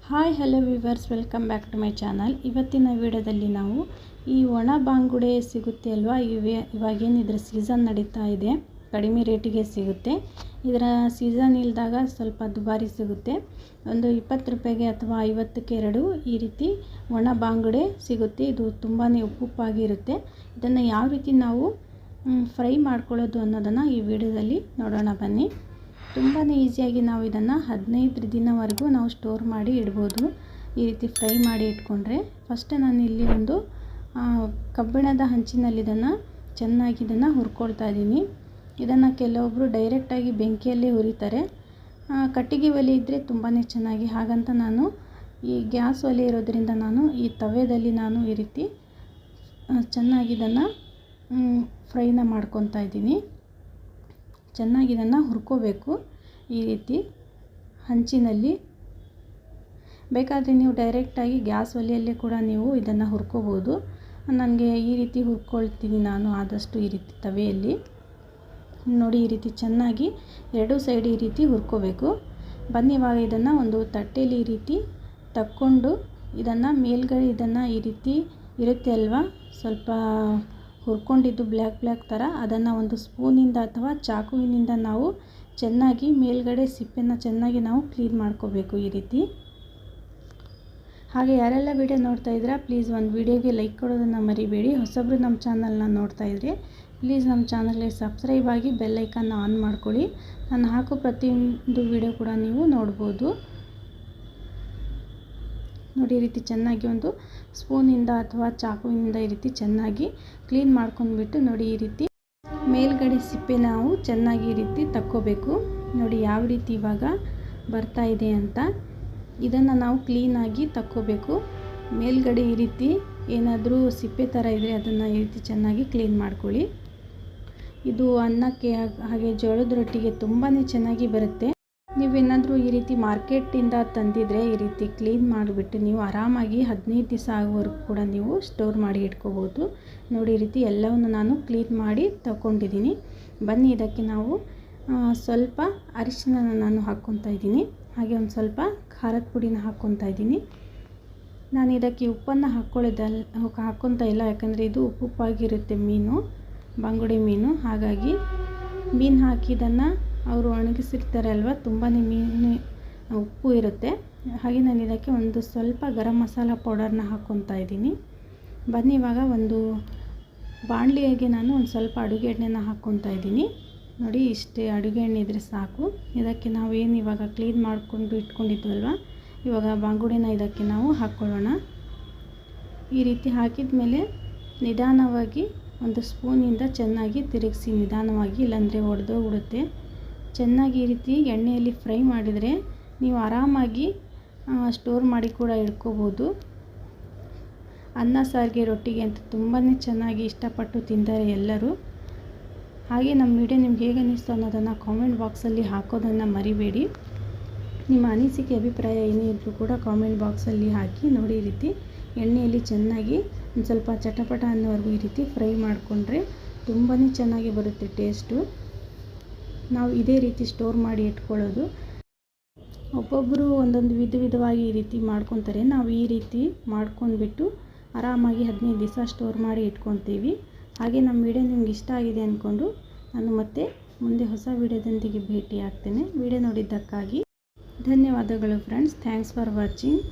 Hi hello viewers, welcome back to my channel. ಇವತ್ತಿನ ವಿಡಿಯೋದಲ್ಲಿ ನಾವು ಈ ಒಣ ಬಾಂಗುಡೆ ಸಿಗುತ್ತೆ ಅಲ್ವಾ, ಇವಾಗೇನು ಇದರ ಸೀಸನ್ ನಡೀತಾ ಇದೆ. ಕಡಿಮೆ ರೇಟಿಗೆ ಸಿಗುತ್ತೆ. ಇದರ ಸೀಸನ್ ಇಲ್ಲದಾಗ ಸ್ವಲ್ಪ ದುಬಾರಿ ಸಿಗುತ್ತೆ. ಒಂದು 20 ರೂಪಾಯಿಗೆ ಅಥವಾ 50ಕ್ಕೆ 2 ಈ ರೀತಿ ಒಣ ಬಾಂಗುಡೆ ಸಿಗುತ್ತೆ. ಇದು ತುಂಬಾ ಉಪ್ಪುಪ್ಪಾಗಿರುತ್ತೆ. ಇದನ್ನು ಯಾವ ರೀತಿ ನಾವು ಫ್ರೈ ಮಾಡ್ಕೊಳ್ಳೋದು ಅನ್ನೋದನ್ನು ಈ ವಿಡಿಯೋದಲ್ಲಿ ನೋಡೋಣ ಬನ್ನಿ. ತುಂಬಾ ಈಸಿಯಾಗಿ ನಾವು ಇದನ್ನು 15 ದಿನವರೆಗೂ ನಾವು ಸ್ಟೋರ್ ಮಾಡಿ ಇಡ್ಬೋದು. ಈ ರೀತಿ ಫ್ರೈ ಮಾಡಿ ಇಟ್ಕೊಂಡ್ರೆ, ಫಸ್ಟ್ ನಾನು ಇಲ್ಲಿ ಒಂದು ಕಬ್ಬಿಣದ ಹಂಚಿನಲ್ಲಿ ಇದನ್ನು ಚೆನ್ನಾಗಿ ಹುರ್ಕೊಳ್ತಾ ಇದ್ದೀನಿ. ಇದನ್ನು ಕೆಲವೊಬ್ಬರು ಡೈರೆಕ್ಟಾಗಿ ಬೆಂಕಿಯಲ್ಲಿ ಹುರಿತಾರೆ. ಕಟ್ಟಿಗೆ ಒಲೆ ಇದ್ದರೆ ತುಂಬಾ ಚೆನ್ನಾಗಿ. ಹಾಗಂತ ನಾನು ಈ ಗ್ಯಾಸ್ ಒಲೆ ಇರೋದರಿಂದ ನಾನು ಈ ತವೆಯಲ್ಲಿ ನಾನು ಈ ರೀತಿ ಚೆನ್ನಾಗಿ ಇದನ್ನು ಫ್ರೈನ ಮಾಡ್ಕೊತಾ ಇದ್ದೀನಿ. ಚೆನ್ನಾಗಿ ಇದನ್ನು ಹುರ್ಕೋಬೇಕು ಈ ರೀತಿ ಹಂಚಿನಲ್ಲಿ. ಬೇಕಾದರೆ ನೀವು ಡೈರೆಕ್ಟಾಗಿ ಗ್ಯಾಸ್ ಒಲೆಯಲ್ಲೇ ಕೂಡ ನೀವು ಇದನ್ನು ಹುರ್ಕೋಬೋದು. ನನಗೆ ಈ ರೀತಿ ಹುರ್ಕೊಳ್ತೀನಿ ನಾನು ಆದಷ್ಟು ಈ ರೀತಿ ತವೆಯಲ್ಲಿ. ನೋಡಿ, ಈ ರೀತಿ ಚೆನ್ನಾಗಿ 2 ಸೈಡ್ ಈ ರೀತಿ ಹುರ್ಕೋಬೇಕು. ಬನ್ನಿ, ಇವಾಗ ಇದನ್ನು ಒಂದು ತಟ್ಟೆಯಲ್ಲಿ ಈ ರೀತಿ ತಕ್ಕೊಂಡು ಇದನ್ನು ಮೇಲ್ಗಡೆ ಇದನ್ನು ಈ ರೀತಿ ಇರುತ್ತೆ ಅಲ್ವಾ, ಸ್ವಲ್ಪ ಹುರ್ಕೊಂಡಿದ್ದು ಬ್ಲ್ಯಾಕ್ ಥರ, ಅದನ್ನು ಒಂದು ಸ್ಪೂನಿಂದ ಅಥವಾ ಚಾಕುವಿನಿಂದ ನಾವು ಚೆನ್ನಾಗಿ ಮೇಲ್ಗಡೆ ಸಿಪ್ಪೆನ ಚೆನ್ನಾಗಿ ನಾವು ಕ್ಲೀನ್ ಮಾಡ್ಕೋಬೇಕು ಈ ರೀತಿ. ಹಾಗೆ ಯಾರೆಲ್ಲ ವಿಡಿಯೋ ನೋಡ್ತಾ ಇದ್ದೀರಾ, ಪ್ಲೀಸ್ ಒಂದು ವಿಡಿಯೋಗೆ ಲೈಕ್ ಕೊಡೋದನ್ನು ಮರಿಬೇಡಿ. ಹೊಸಬ್ರು ನಮ್ಮ ಚಾನಲ್ನ ನೋಡ್ತಾ ಇದ್ದರೆ ಪ್ಲೀಸ್ ನಮ್ಮ ಚಾನಲ್ಗೆ ಸಬ್ಸ್ಕ್ರೈಬ್ ಆಗಿ ಬೆಲ್ ಐಕನ್ನ ಆನ್ ಮಾಡ್ಕೊಳ್ಳಿ. ನಾನು ಹಾಕೋ ಪ್ರತಿಯೊಂದು ವಿಡಿಯೋ ಕೂಡ ನೀವು ನೋಡ್ಬೋದು. ನೋಡಿ, ಈ ರೀತಿ ಚೆನ್ನಾಗಿ ಒಂದು ಸ್ಪೂನಿಂದ ಅಥವಾ ಚಾಕುವಿನಿಂದ ಈ ರೀತಿ ಚೆನ್ನಾಗಿ ಕ್ಲೀನ್ ಮಾಡ್ಕೊಂಡ್ಬಿಟ್ಟು, ನೋಡಿ ಈ ರೀತಿ ಮೇಲ್ಗಡೆ ಸಿಪ್ಪೆ ನಾವು ಚೆನ್ನಾಗಿ ಈ ರೀತಿ ತಕ್ಕೋಬೇಕು. ನೋಡಿ ಯಾವ ರೀತಿ ಇವಾಗ ಬರ್ತಾ ಇದೆ ಅಂತ. ಇದನ್ನು ನಾವು ಕ್ಲೀನಾಗಿ ತಕ್ಕೋಬೇಕು. ಮೇಲ್ಗಡೆ ಈ ರೀತಿ ಏನಾದರೂ ಸಿಪ್ಪೆ ಥರ ಇದ್ದರೆ ಅದನ್ನು ಈ ರೀತಿ ಚೆನ್ನಾಗಿ ಕ್ಲೀನ್ ಮಾಡ್ಕೊಳ್ಳಿ. ಇದು ಅನ್ನಕ್ಕೆ ಹಾಗೆ ಜೋಳದ ರೊಟ್ಟಿಗೆ ತುಂಬಾ ಚೆನ್ನಾಗಿ ಬರುತ್ತೆ. ನೀವೇನಾದರೂ ಈ ರೀತಿ ಮಾರ್ಕೆಟಿಂದ ತಂದಿದ್ರೆ ಈ ರೀತಿ ಕ್ಲೀನ್ ಮಾಡಿಬಿಟ್ಟು ನೀವು ಆರಾಮಾಗಿ 15 ದಿವಸ ಆಗೋವರೆಗೂ ಕೂಡ ನೀವು ಸ್ಟೋರ್ ಮಾಡಿ ಇಟ್ಕೋಬೋದು. ನೋಡಿ, ಈ ರೀತಿ ಎಲ್ಲವನ್ನು ನಾನು ಕ್ಲೀನ್ ಮಾಡಿ ತಗೊಂಡಿದ್ದೀನಿ. ಬನ್ನಿ, ಇದಕ್ಕೆ ನಾವು ಸ್ವಲ್ಪ ಅರಿಶಿನ ನಾನು ಹಾಕ್ಕೊತಾ ಇದ್ದೀನಿ. ಹಾಗೆ ಒಂದು ಸ್ವಲ್ಪ ಖಾರದ ಪುಡಿನ ಹಾಕ್ಕೊತಾ ಇದ್ದೀನಿ. ನಾನು ಇದಕ್ಕೆ ಉಪ್ಪನ್ನು ಹಾಕ್ಕೊತಾ ಇಲ್ಲ, ಯಾಕಂದರೆ ಇದು ಉಪ್ಪುಪ್ಪಾಗಿರುತ್ತೆ ಮೀನು, ಬಾಂಗುಡೆ ಮೀನು. ಹಾಗಾಗಿ ಮೀನು ಹಾಕಿ ಇದನ್ನು ಅವರು ಒಣಗಿಸಿರ್ತಾರೆ ಅಲ್ವಾ, ತುಂಬಾ ಮೀನು ಉಪ್ಪು ಇರುತ್ತೆ. ಹಾಗೆ ನಾನು ಇದಕ್ಕೆ ಒಂದು ಸ್ವಲ್ಪ ಗರಂ ಮಸಾಲ ಪೌಡರ್ನ ಹಾಕ್ಕೊತಾ ಇದ್ದೀನಿ. ಬನ್ನಿ, ಇವಾಗ ಒಂದು ಬಾಣಲಿಗೆ ನಾನು ಒಂದು ಸ್ವಲ್ಪ ಅಡುಗೆ ಎಣ್ಣೆನ ಹಾಕ್ಕೊತಾ ಇದ್ದೀನಿ. ನೋಡಿ, ಇಷ್ಟೇ ಅಡುಗೆ ಎಣ್ಣೆ ಇದ್ದರೆ ಸಾಕು. ಇದಕ್ಕೆ ನಾವೇನು ಇವಾಗ ಕ್ಲೀನ್ ಮಾಡಿಕೊಂಡು ಇಟ್ಕೊಂಡಿದ್ವಲ್ವ, ಇವಾಗ ಬಾಂಗುಡೆನ ಇದಕ್ಕೆ ನಾವು ಹಾಕ್ಕೊಳ್ಳೋಣ. ಈ ರೀತಿ ಹಾಕಿದ ಮೇಲೆ ನಿಧಾನವಾಗಿ ಒಂದು ಸ್ಪೂನಿಂದ ಚೆನ್ನಾಗಿ ತಿರುಗಿಸಿ, ನಿಧಾನವಾಗಿ, ಇಲ್ಲಾಂದರೆ ಒಡೆದೋಗ್ಬಿಡುತ್ತೆ. ಚೆನ್ನಾಗಿ ಈ ರೀತಿ ಎಣ್ಣೆಯಲ್ಲಿ ಫ್ರೈ ಮಾಡಿದರೆ ನೀವು ಆರಾಮಾಗಿ ಸ್ಟೋರ್ ಮಾಡಿ ಕೂಡ ಇಟ್ಕೋಬೋದು. ಅನ್ನ ಸಾರಿಗೆ ರೊಟ್ಟಿಗೆ ಅಂತ ತುಂಬಾ ಚೆನ್ನಾಗಿ ಇಷ್ಟಪಟ್ಟು ತಿಂತಾರೆ ಎಲ್ಲರೂ. ಹಾಗೆ ನಮ್ಮ ವಿಡಿಯೋ ನಿಮ್ಗೆ ಹೇಗೆ ಅನ್ನಿಸ್ತು ಅನ್ನೋದನ್ನು ಕಾಮೆಂಟ್ ಬಾಕ್ಸಲ್ಲಿ ಹಾಕೋದನ್ನು ಮರಿಬೇಡಿ. ನಿಮ್ಮ ಅನಿಸಿಕೆ ಅಭಿಪ್ರಾಯ ಏನೇ ಇದ್ದರೂ ಕೂಡ ಕಾಮೆಂಟ್ ಬಾಕ್ಸಲ್ಲಿ ಹಾಕಿ. ನೋಡಿ, ಈ ರೀತಿ ಎಣ್ಣೆಯಲ್ಲಿ ಚೆನ್ನಾಗಿ ಒಂದು ಸ್ವಲ್ಪ ಚಟಪಟ ಅನ್ನೋವರೆಗೂ ಈ ರೀತಿ ಫ್ರೈ ಮಾಡಿಕೊಂಡ್ರೆ ತುಂಬಾ ಚೆನ್ನಾಗಿ ಬರುತ್ತೆ ಟೇಸ್ಟು. ನಾವು ಇದೇ ರೀತಿ ಸ್ಟೋರ್ ಮಾಡಿ ಇಟ್ಕೊಳ್ಳೋದು. ಒಬ್ಬೊಬ್ಬರು ಒಂದೊಂದು ವಿಧವಾಗಿ ಈ ರೀತಿ ಮಾಡ್ಕೊತಾರೆ. ನಾವು ಈ ರೀತಿ ಮಾಡ್ಕೊಂಡ್ಬಿಟ್ಟು ಆರಾಮಾಗಿ 15 ದಿವಸ ಸ್ಟೋರ್ ಮಾಡಿ ಇಟ್ಕೊತೀವಿ. ಹಾಗೆ ನಮ್ಮ ವಿಡಿಯೋ ನಿಮ್ಗೆ ಇಷ್ಟ ಆಗಿದೆ ಅಂದ್ಕೊಂಡು ನಾನು ಮತ್ತೆ ಮುಂದೆ ಹೊಸ ವಿಡಿಯೋದೊಂದಿಗೆ ಭೇಟಿ ಆಗ್ತೇನೆ. ವಿಡಿಯೋ ನೋಡಿದ್ದಕ್ಕಾಗಿ ಧನ್ಯವಾದಗಳು ಫ್ರೆಂಡ್ಸ್. Thanks for watching.